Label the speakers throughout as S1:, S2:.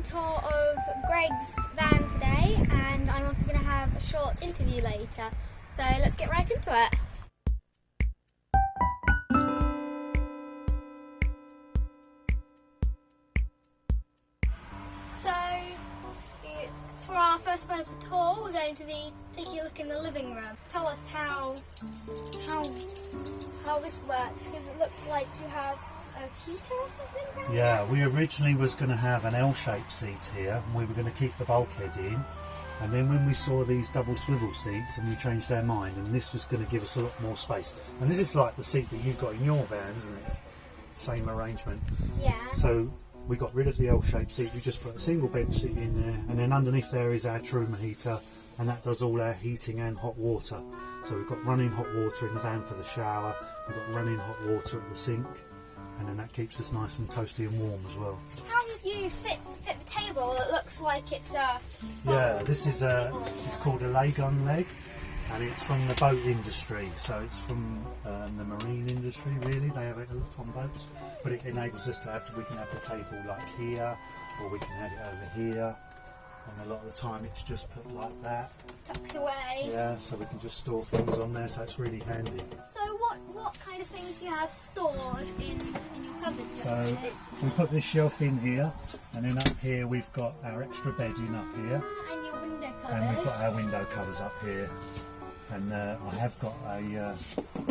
S1: a tour of Greg's van today, and I'm also going to have a short interview later. So let's get right into it. So, for our first part of the tour, we're going to be taking a look in the living room. Tell us how this works, because it looks like you have a heater or something down
S2: Yeah, we originally was going to have an L-shaped seat here, and we were going to keep the bulkhead in. And then when we saw these double swivel seats, and we changed our mind, and this was going to give us a lot more space. And this is like the seat that you've got in your van, isn't it? Same arrangement.
S1: Yeah.
S2: So we got rid of the L-shaped seat, we just put a single bench seat in there, and then underneath there is our Truma heater, and that does all our heating and hot water. So we've got running hot water in the van for the shower, we've got running hot water at the sink, and then that keeps us nice and toasty and warm as well.
S1: How did you fit the table? It looks like it's a
S2: Yeah, this is it's called a lay gun leg, and it's from the boat industry, so it's from the marine industry really. They have it on boats, but it enables us to we can have the table like here, or we can have it over here, and a lot of the time it's just put like that.
S1: tucked away.
S2: Yeah, so we can just store things on there, so it's really handy.
S1: So what kind of things do you have stored in your cupboards?
S2: So we put this shelf in here, and then up here we've got our extra bedding up here.
S1: And your window covers.
S2: And we've got our window covers up here. And I have got a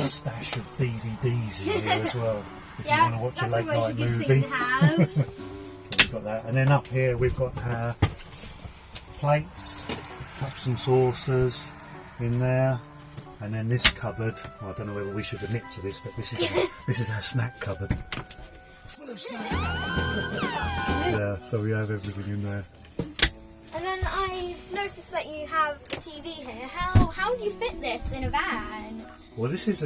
S2: stash of DVDs in here as well, if you want to watch a late night movie. So we've got that. And then up here we've got our plates, cups and saucers in there. And then this cupboard, well, I don't know whether we should admit to this, but this is our snack cupboard. Full of snacks. Yeah, so we have everything in there.
S1: And then I noticed that you have a TV here. How do you fit this in a van?
S2: Well, this is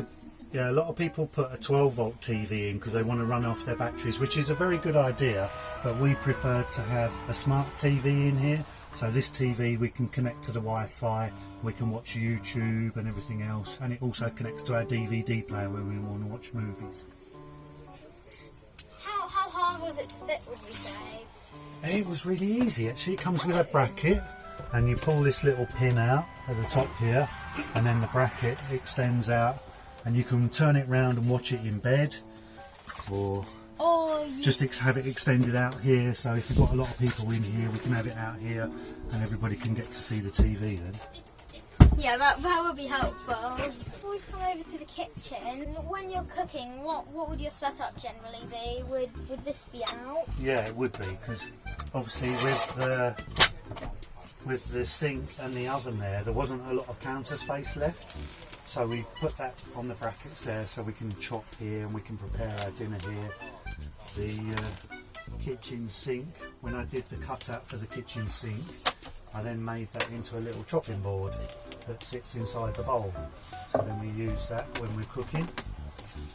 S2: a lot of people put a 12-volt TV in because they want to run off their batteries, which is a very good idea, but we prefer to have a smart TV in here. So this TV we can connect to the Wi-Fi, we can watch YouTube and everything else, and it also connects to our DVD player when we want to watch movies.
S1: How hard was it to fit, would you say?
S2: It was really easy actually. It comes with a bracket, and you pull this little pin out at the top here, and then the bracket extends out, and you can turn it round and watch it in bed, or just have it extended out here. So if you've got a lot of people in here, we can have it out here, and everybody can get to see the TV then.
S1: Yeah, that would be helpful. Before we come over to the kitchen, when you're cooking, what would your setup generally be? Would this be out?
S2: Yeah, it would be, because obviously with the sink and the oven there wasn't a lot of counter space left, so we put that on the brackets there so we can chop here and we can prepare our dinner here. The kitchen sink, when I did the cutout for the kitchen sink, I then made that into a little chopping board that sits inside the bowl, so then we use that when we're cooking.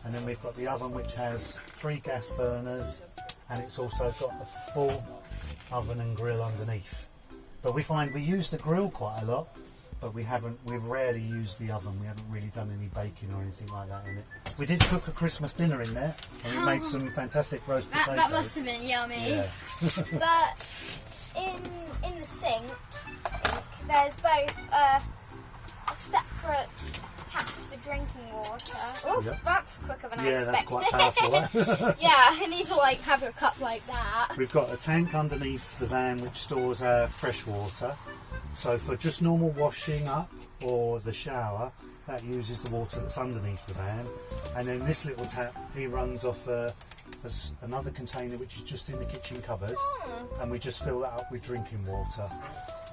S2: And then we've got the oven, which has 3 gas burners, and it's also got a full oven and grill underneath. But we find we use the grill quite a lot, but we've rarely used the oven. We haven't really done any baking or anything like that in it. We did cook a Christmas dinner in there, and we made some fantastic roast potatoes.
S1: That must have been yummy.
S2: Yeah.
S1: But in the sink, there's both a separate tap for drinking water. Oof, yep. That's quicker than I expected.
S2: Yeah, that's quite powerful.
S1: Yeah, I need to have a cup like that.
S2: We've got a tank underneath the van which stores our fresh water. So for just normal washing up or the shower, that uses the water that's underneath the van. And then this little tap, he runs off another container which is just in the kitchen cupboard, and we just fill that up with drinking water.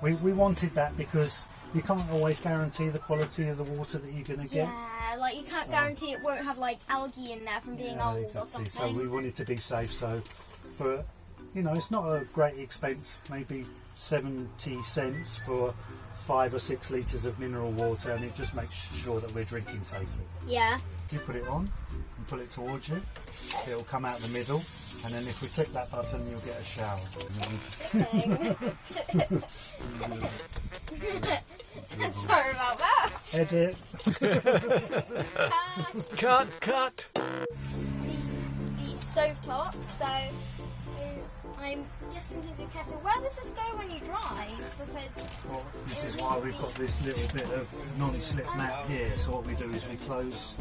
S2: We wanted that because you can't always guarantee the quality of the water that you're going to get.
S1: Yeah, like you can't guarantee it won't have like algae in there from being old
S2: exactly.
S1: or something.
S2: So we wanted to be safe, so for, it's not a great expense, maybe 70 cents for 5 or 6 litres of mineral water, and it just makes sure that we're drinking safely.
S1: Yeah.
S2: You put it on and pull it towards you, it'll come out the middle, and then if we click that button you'll get a shower.
S1: Sorry about that.
S2: Edit.
S3: Cut.
S1: The stovetop, so I'm guessing here's your kettle. Where does this go when you drive? Because
S2: this is why we've got this little bit of non-slip mat here. So what we do is we close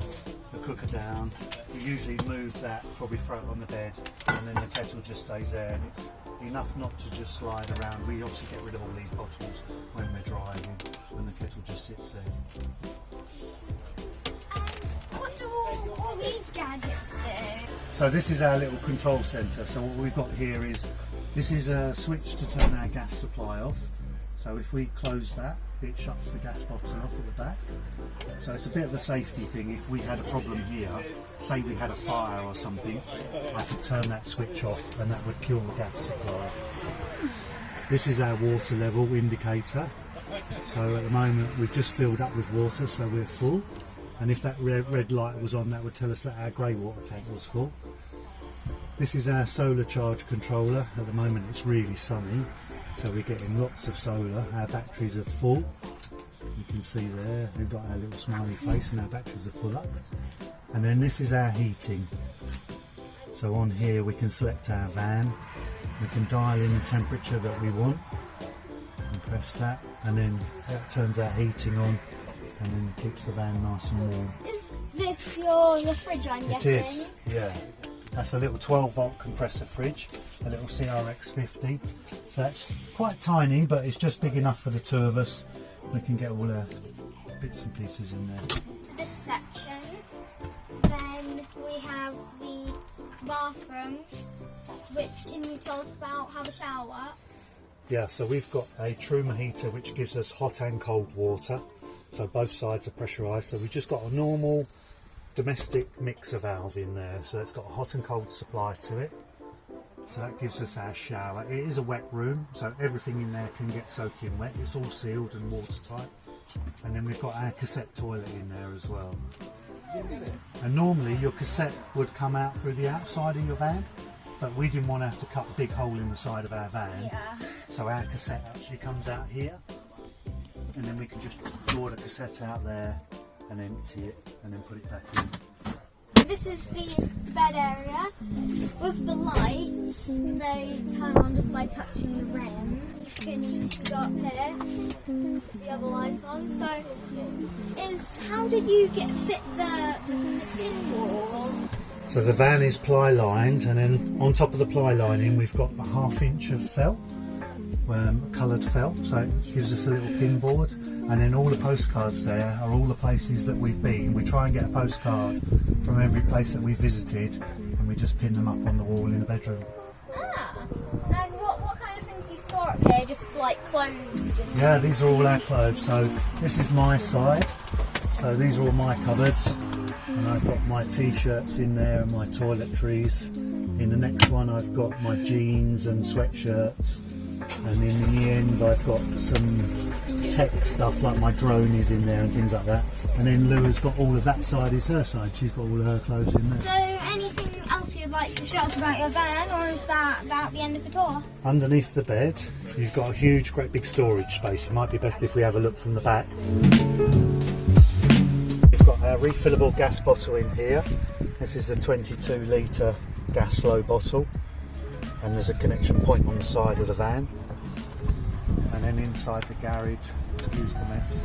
S2: the cooker down. We usually move that, probably throw it on the bed, and then the kettle just stays there. And it's enough not to just slide around. We obviously get rid of all these bottles when we're driving, and the kettle just sits there.
S1: And what do all these gadgets do?
S2: So this is our little control centre. So what we've got here is, this is a switch to turn our gas supply off. So if we close that, it shuts the gas bottle off at the back. So it's a bit of a safety thing. If we had a problem here, say we had a fire or something, I could turn that switch off and that would kill the gas supply. This is our water level indicator. So at the moment we've just filled up with water, so we're full. And if that red light was on, that would tell us that our grey water tank was full. This is our solar charge controller. At the moment it's really sunny, so we're getting lots of solar. Our batteries are full. You can see there, we've got our little smiley face and our batteries are full up. And then this is our heating. So on here we can select our van. We can dial in the temperature that we want and press that, and then that turns our heating on and then keeps the van nice and warm.
S1: Is this your fridge, I'm guessing?
S2: It is, yeah. That's a little 12-volt compressor fridge, a little CRX50. So that's quite tiny, but it's just big enough for the two of us. We can get all our bits and pieces in there.
S1: This section, then we have the bathroom, which, can you tell us about how the shower works?
S2: Yeah, so we've got a Truma heater which gives us hot and cold water. So both sides are pressurised. So we've just got a normal domestic mixer valve in there. So it's got a hot and cold supply to it. So that gives us our shower. It is a wet room, so everything in there can get soaking wet. It's all sealed and watertight. And then we've got our cassette toilet in there as well. And normally your cassette would come out through the outside of your van, but we didn't want to have to cut a big hole in the side of our van.
S1: Yeah.
S2: So our cassette actually comes out here, and then we can just draw the cassette out there and empty it and then put it back in.
S1: This is the bed area. With the lights, they turn on just by touching the rim. You can go up here, the other lights on. So, how did you fit this pin wall?
S2: So the van is ply lined, and then on top of the ply lining we've got a 1/2 inch of felt, coloured felt, so it gives us a little pin board. And then all the postcards there are all the places that we've been. We try and get a postcard from every place that we visited, and we just pin them up on the wall in the bedroom.
S1: Ah, and what kind of things do you store up here? Just like clothes?
S2: Yeah, these are all our clothes. So this is my side. So these are all my cupboards. And I've got my t-shirts in there and my toiletries. In the next one I've got my jeans and sweatshirts. And in the end I've got some tech stuff like my drone is in there and things like that. And then Lou has got all of that side is her side. She's got all of her clothes in there.
S1: So anything else you'd like to show us about your van, or is that about the end of the tour?
S2: Underneath the bed you've got a huge, great big storage space. It might be best if we have a look from the back. We've got our refillable gas bottle in here. This is a 22 litre gas low bottle. And there's a connection point on the side of the van. And then inside the garage, excuse the mess,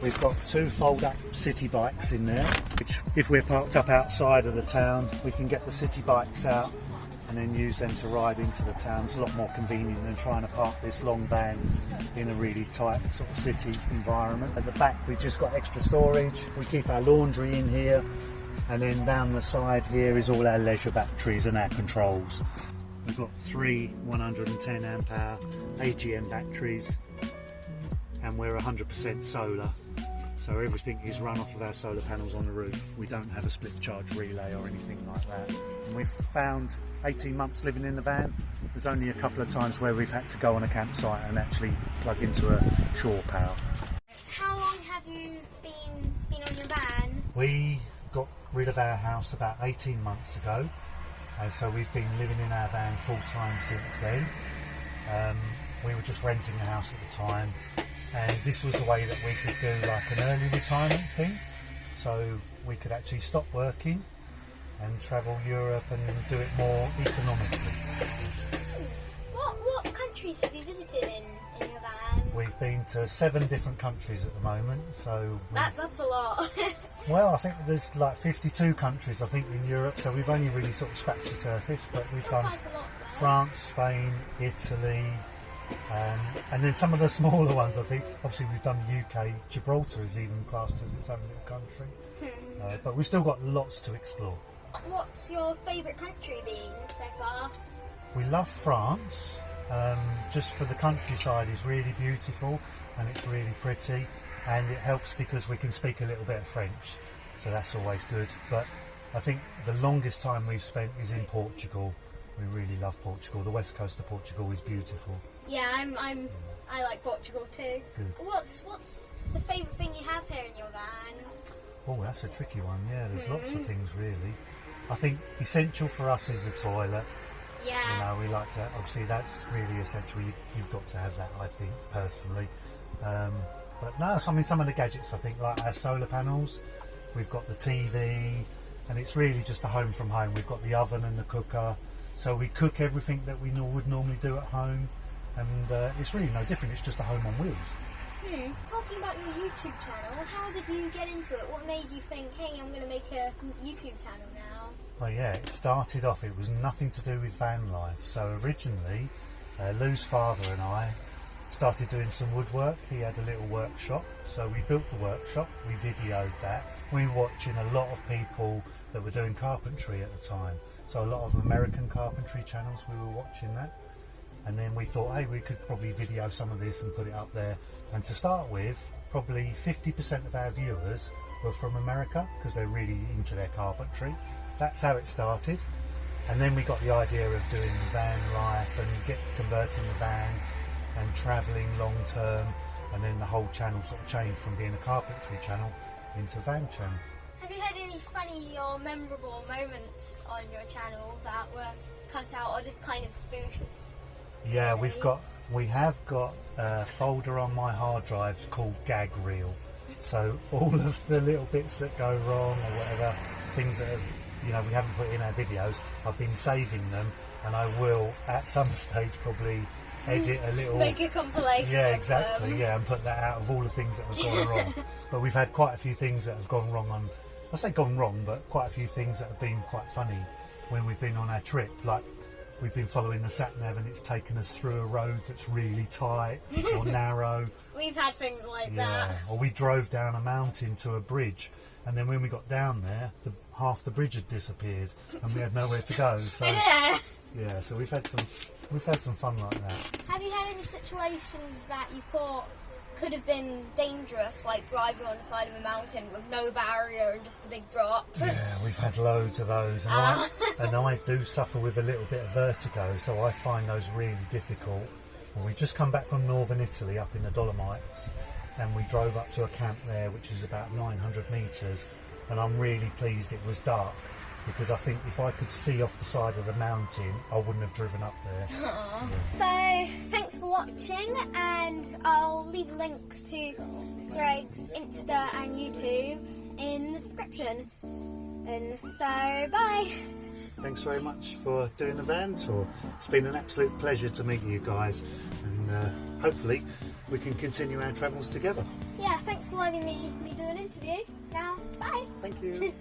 S2: we've got 2 fold-up city bikes in there, which if we're parked up outside of the town, we can get the city bikes out and then use them to ride into the town. It's a lot more convenient than trying to park this long van in a really tight sort of city environment. At the back we've just got extra storage. We keep our laundry in here, and then down the side here is all our leisure batteries and our controls. We've got 3 110 amp hour AGM batteries, and we're 100% solar, so everything is run off of our solar panels on the roof. We don't have a split charge relay or anything like that. And we've found 18 months living in the van, there's only a couple of times where we've had to go on a campsite and actually plug into a shore power.
S1: How long have you been on your van?
S2: We got rid of our house about 18 months ago. And so we've been living in our van full time since then. We were just renting the house at the time, and this was a way that we could do like an early retirement thing. So we could actually stop working, and travel Europe and do it more economically.
S1: What countries have you visited in your van?
S2: We've been to 7 different countries at the moment, so...
S1: That's a lot.
S2: Well, I think there's like 52 countries, I think, in Europe, so we've only really sort of scratched the surface, but we've done
S1: quite a lot there.
S2: France, Spain, Italy, and then some of the smaller ones, I think. Obviously, we've done the UK. Gibraltar is even classed as its own little country. But we've still got lots to explore.
S1: What's your favourite country been so far?
S2: We love France, just for the countryside is really beautiful and it's really pretty, and it helps because we can speak a little bit of French, so that's always good. But I think the longest time we've spent is in Portugal. We really love Portugal. The west coast of Portugal is beautiful.
S1: Yeah, I like Portugal too.
S2: Good.
S1: What's the favourite thing you have here in your van?
S2: Oh, that's a tricky one. Yeah, there's lots of things really. I think essential for us is the toilet.
S1: Yeah.
S2: You know, we like to, obviously that's really essential. You've got to have that, I think, personally. But no, some of the gadgets, I think, like our solar panels, we've got the TV, and it's really just a home from home. We've got the oven and the cooker, so we cook everything that we would normally do at home, and it's really no different. It's just a home on wheels.
S1: Talking about your YouTube channel, how did you get into it? What made you think, hey, I'm going to make a YouTube channel now?
S2: Well, yeah, it started off, it was nothing to do with van life. So originally, Lou's father and I started doing some woodwork. He had a little workshop, so we built the workshop, we videoed that. We were watching a lot of people that were doing carpentry at the time. So a lot of American carpentry channels, we were watching that. And then we thought, hey, we could probably video some of this and put it up there. And to start with, probably 50% of our viewers were from America because they're really into their carpentry. That's how it started. And then we got the idea of doing van life and converting the van and travelling long term. And then the whole channel sort of changed from being a carpentry channel into a van channel.
S1: Have you had any funny or memorable moments on your channel that were cut out or just kind of spoofs?
S2: Yeah, we have got a folder on my hard drive called Gag Reel. So all of the little bits that go wrong or whatever, things that we haven't put in our videos, I've been saving them, and I will at some stage probably edit a little.
S1: Make a compilation.
S2: Yeah, exactly. Yeah, and put that out of all the things that have gone wrong. But we've had quite a few things that have gone wrong on. I say gone wrong, but quite a few things that have been quite funny when we've been on our trip. Like, we've been following the sat-nav and it's taken us through a road that's really tight or narrow.
S1: We've had things like that.
S2: Or we drove down a mountain to a bridge, and then when we got down there, half the bridge had disappeared and we had nowhere to go. So yeah, so we've had some fun like that.
S1: Have you had any situations that you thought could have been dangerous, like driving on the side of a mountain with no barrier and just a big drop?
S2: Yeah, we've had loads of those, and I do suffer with a little bit of vertigo, so I find those really difficult. And we just come back from northern Italy, up in the Dolomites, and we drove up to a camp there, which is about 900 metres, and I'm really pleased it was dark, because I think if I could see off the side of the mountain, I wouldn't have driven up there.
S1: Yeah. So, thanks for watching, and I'll leave a link to Greg's Insta and YouTube in the description. And so, bye!
S2: Thanks very much for doing the van tour. It's been an absolute pleasure to meet you guys, and hopefully we can continue our travels together.
S1: Yeah, thanks for letting me do an interview. Now, bye!
S2: Thank you.